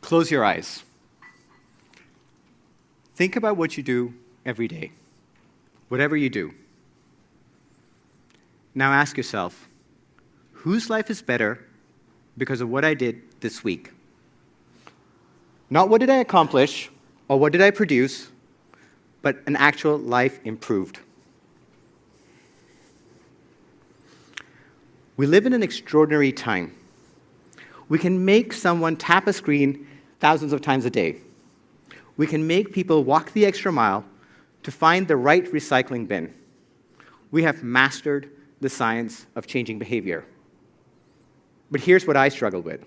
Close your eyes. Think about what you do every day, whatever you do. Now ask yourself, whose life is better because of what I did this week? Not what did I accomplish or what did I produce, but an actual life improved. We live in an extraordinary time. We can make someone tap a screen thousands of times a day. We can make people walk the extra mile to find the right recycling bin. We have mastered the science of changing behavior. But here's what I struggle with.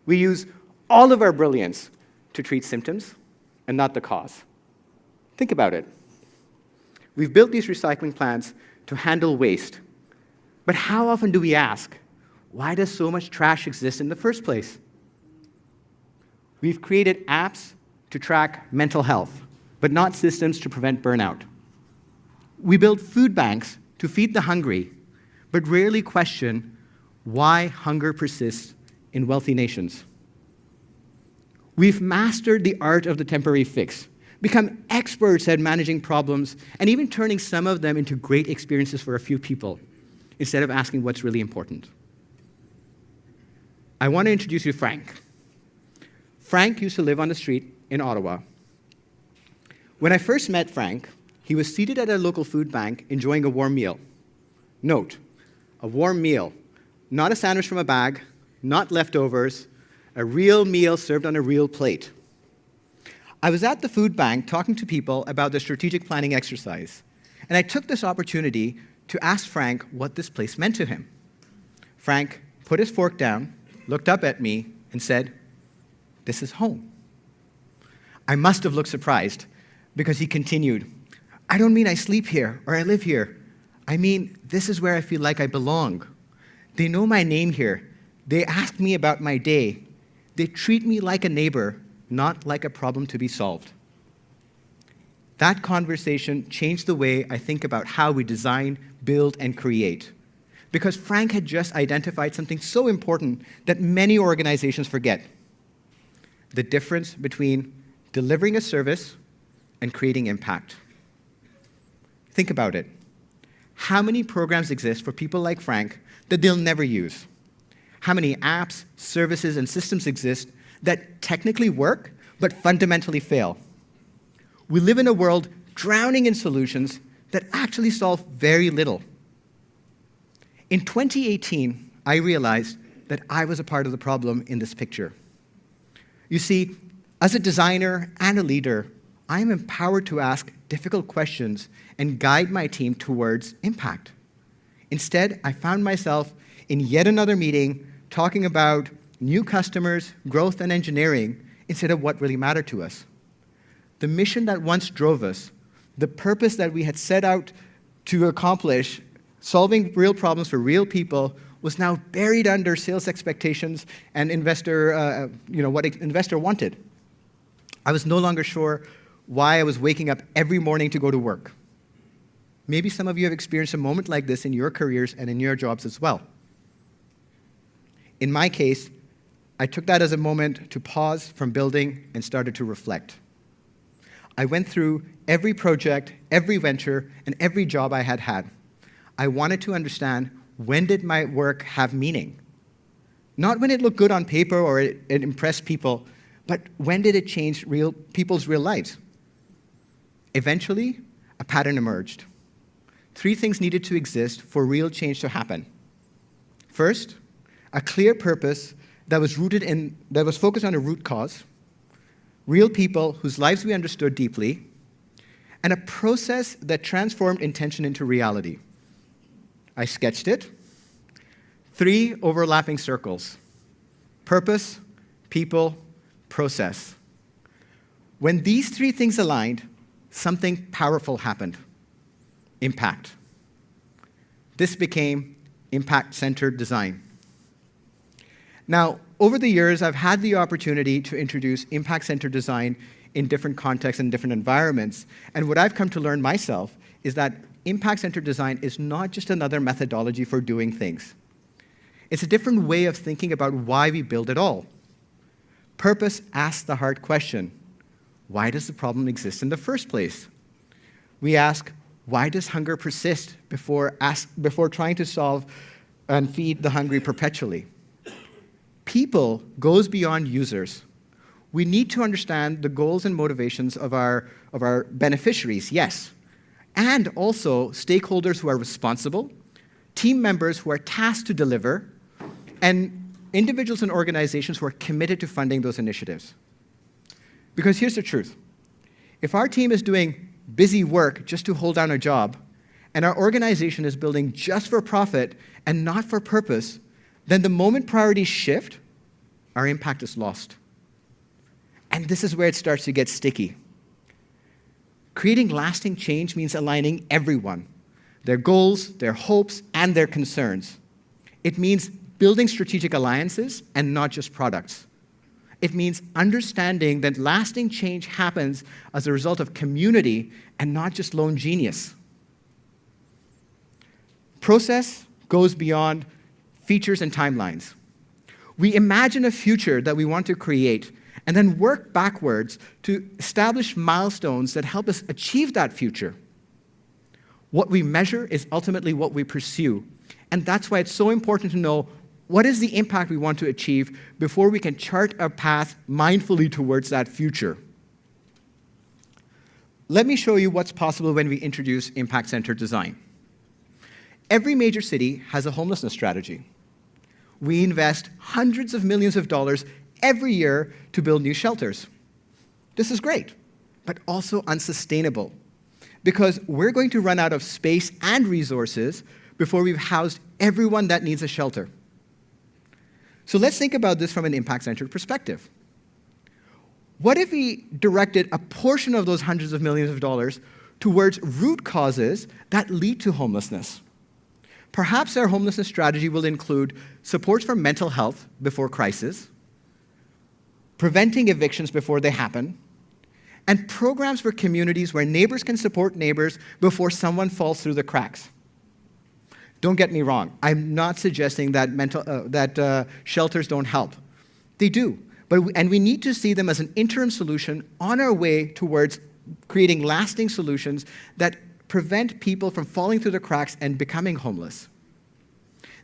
We use all of our brilliance to treat symptoms and not the cause. Think about it. We've built these recycling plants to handle waste. But how often do we ask, why does so much trash exist in the first place? We've created apps to track mental health, but not systems to prevent burnout. We build food banks to feed the hungry, but rarely question why hunger persists in wealthy nations. We've mastered the art of the temporary fix, become experts at managing problems, and even turning some of them into great experiences for a few people, instead of asking what's really important. I want to introduce you to Frank. Frank used to live on the street in Ottawa. When I first met Frank, he was seated at a local food bank enjoying a warm meal. Note, a warm meal, not a sandwich from a bag, not leftovers, a real meal served on a real plate. I was at the food bank talking to people about the strategic planning exercise, and I took this opportunity to ask Frank what this place meant to him. Frank put his fork down, looked up at me, and said, "This is home." I must have looked surprised, because he continued, "I don't mean I sleep here or I live here. I mean, this is where I feel like I belong. They know my name here. They ask me about my day. They treat me like a neighbor, not like a problem to be solved." That conversation changed the way I think about how we design, build, and create. Because Frank had just identified something so important that many organizations forget: the difference between delivering a service and creating impact. Think about it. How many programs exist for people like Frank that they'll never use? How many apps, services, and systems exist that technically work but fundamentally fail? We live in a world drowning in solutions that actually solve very little. In 2018, I realized that I was a part of the problem in this picture. You see, as a designer and a leader, I am empowered to ask difficult questions and guide my team towards impact. Instead, I found myself in yet another meeting talking about new customers, growth, and engineering instead of what really mattered to us. The mission that once drove us, the purpose that we had set out to accomplish, solving real problems for real people, was now buried under sales expectations and what an investor wanted. I was no longer sure why I was waking up every morning to go to work. Maybe some of you have experienced a moment like this in your careers and in your jobs as well. In my case, I took that as a moment to pause from building and started to reflect. I went through every project, every venture, and every job I had had. I wanted to understand, when did my work have meaning? Not when it looked good on paper or it impressed people, but when did it change people's real lives? Eventually, a pattern emerged. 3 things needed to exist for real change to happen. First, a clear purpose that was focused on a root cause, real people whose lives we understood deeply, and a process that transformed intention into reality. I sketched it. 3 overlapping circles: purpose, people, process. When these 3 things aligned, something powerful happened: impact. This became impact-centered design. Now, over the years, I've had the opportunity to introduce impact-centered design in different contexts and different environments, and what I've come to learn myself is that impact-centered design is not just another methodology for doing things. It's a different way of thinking about why we build at all. Purpose asks the hard question, why does the problem exist in the first place? We ask, why does hunger persist before trying to solve and feed the hungry perpetually? People goes beyond users. We need to understand the goals and motivations of our beneficiaries, yes, and also stakeholders who are responsible, team members who are tasked to deliver, and individuals and organizations who are committed to funding those initiatives. Because here's the truth. If our team is doing busy work just to hold down a job, and our organization is building just for profit and not for purpose, then the moment priorities shift, our impact is lost. And this is where it starts to get sticky. Creating lasting change means aligning everyone, their goals, their hopes, and their concerns. It means building strategic alliances and not just products. It means understanding that lasting change happens as a result of community and not just lone genius. Process goes beyond features and timelines. We imagine a future that we want to create and then work backwards to establish milestones that help us achieve that future. What we measure is ultimately what we pursue, and that's why it's so important to know what is the impact we want to achieve before we can chart a path mindfully towards that future. Let me show you what's possible when we introduce impact-centered design. Every major city has a homelessness strategy. We invest hundreds of millions of dollars every year to build new shelters. This is great, but also unsustainable, because we're going to run out of space and resources before we've housed everyone that needs a shelter. So let's think about this from an impact-centered perspective. What if we directed a portion of those hundreds of millions of dollars towards root causes that lead to homelessness? Perhaps our homelessness strategy will include supports for mental health before crisis, preventing evictions before they happen, and programs for communities where neighbors can support neighbors before someone falls through the cracks. Don't get me wrong. I'm not suggesting that shelters don't help. They do. And we need to see them as an interim solution on our way towards creating lasting solutions that prevent people from falling through the cracks and becoming homeless.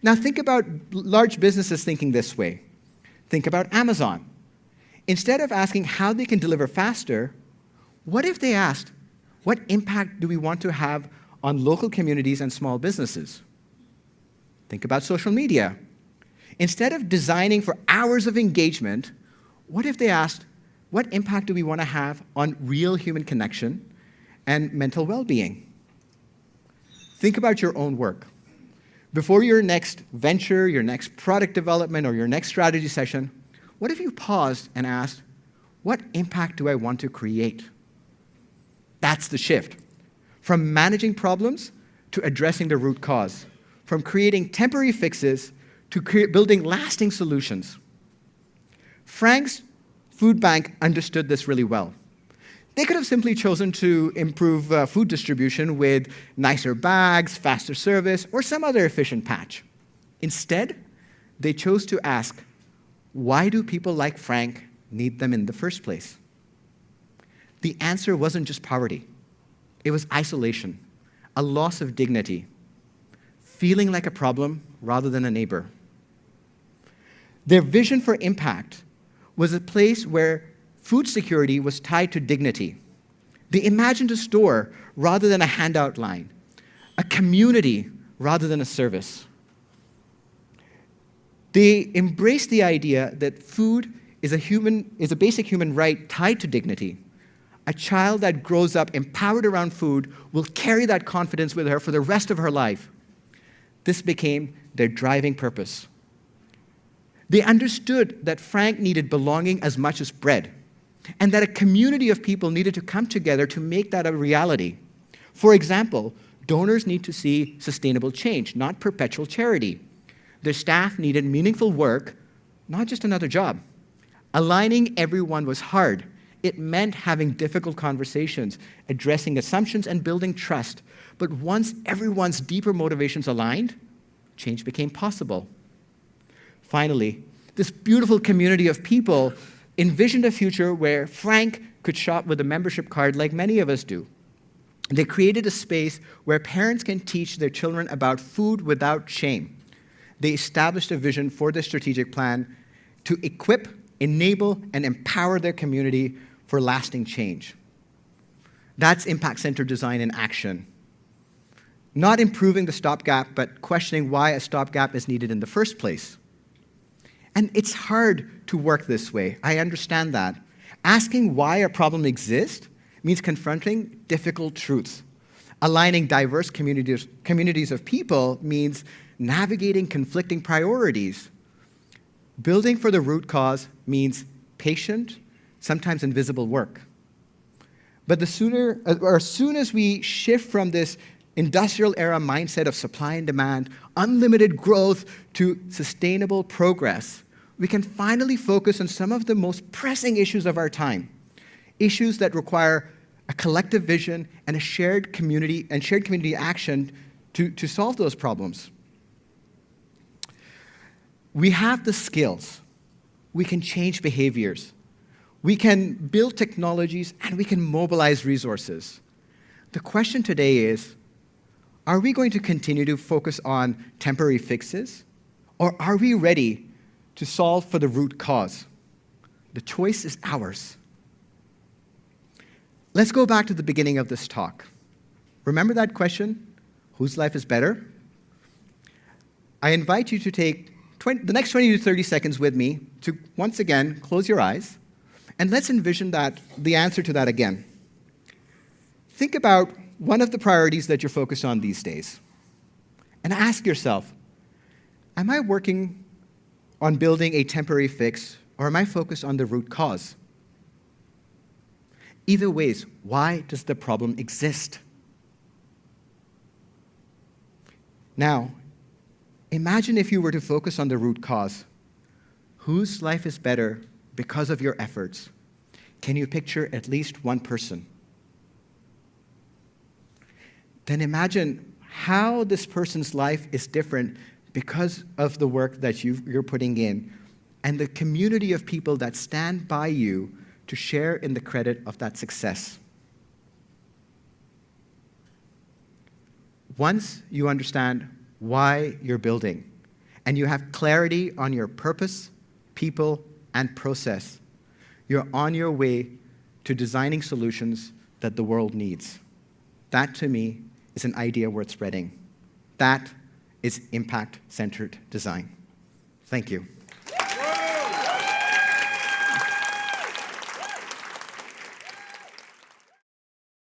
Now think about large businesses thinking this way. Think about Amazon. Instead of asking how they can deliver faster, what if they asked, what impact do we want to have on local communities and small businesses? Think about social media. Instead of designing for hours of engagement, what if they asked, what impact do we want to have on real human connection and mental well-being? Think about your own work. Before your next venture, your next product development, or your next strategy session, what if you paused and asked, what impact do I want to create? That's the shift. From managing problems to addressing the root cause. From creating temporary fixes to building lasting solutions. Frank's food bank understood this really well. They could have simply chosen to improve food distribution with nicer bags, faster service, or some other efficient patch. Instead, they chose to ask, why do people like Frank need them in the first place? The answer wasn't just poverty. It was isolation, a loss of dignity, feeling like a problem rather than a neighbor. Their vision for impact was a place where food security was tied to dignity. They imagined a store rather than a handout line, a community rather than a service. They embraced the idea that food is a basic human right tied to dignity. A child that grows up empowered around food will carry that confidence with her for the rest of her life. This became their driving purpose. They understood that Frank needed belonging as much as bread, and that a community of people needed to come together to make that a reality. For example, donors need to see sustainable change, not perpetual charity. Their staff needed meaningful work, not just another job. Aligning everyone was hard. It meant having difficult conversations, addressing assumptions, and building trust. But once everyone's deeper motivations aligned, change became possible. Finally, this beautiful community of people envisioned a future where Frank could shop with a membership card like many of us do. They created a space where parents can teach their children about food without shame. They established a vision for their strategic plan to equip, enable, and empower their community for lasting change. That's impact-centered design in action. Not improving the stopgap, but questioning why a stopgap is needed in the first place. And it's hard to work this way. I understand that. Asking why a problem exists means confronting difficult truths. Aligning diverse communities of people means navigating conflicting priorities. Building for the root cause means patient, sometimes invisible work. But as soon as we shift from this industrial era mindset of supply and demand, unlimited growth, to sustainable progress, we can finally focus on some of the most pressing issues of our time, issues that require a collective vision and a shared community action to solve those problems. We have the skills. We can change behaviors. We can build technologies, and we can mobilize resources. The question today is, are we going to continue to focus on temporary fixes, or are we ready to solve for the root cause? The choice is ours. Let's go back to the beginning of this talk. Remember that question, whose life is better? I invite you to take the next 20 to 30 seconds with me to, once again, close your eyes, and let's envision the answer to that again. Think about one of the priorities that you're focused on these days, and ask yourself, am I working on building a temporary fix, or am I focused on the root cause? Either ways, why does the problem exist? Now, imagine if you were to focus on the root cause. Whose life is better because of your efforts? Can you picture at least one person? Then imagine how this person's life is different because of the work that you're putting in, and the community of people that stand by you to share in the credit of that success. Once you understand why you're building, and you have clarity on your purpose, people, and process, you're on your way to designing solutions that the world needs. That, to me, is an idea worth spreading. That is impact-centered design. Thank you.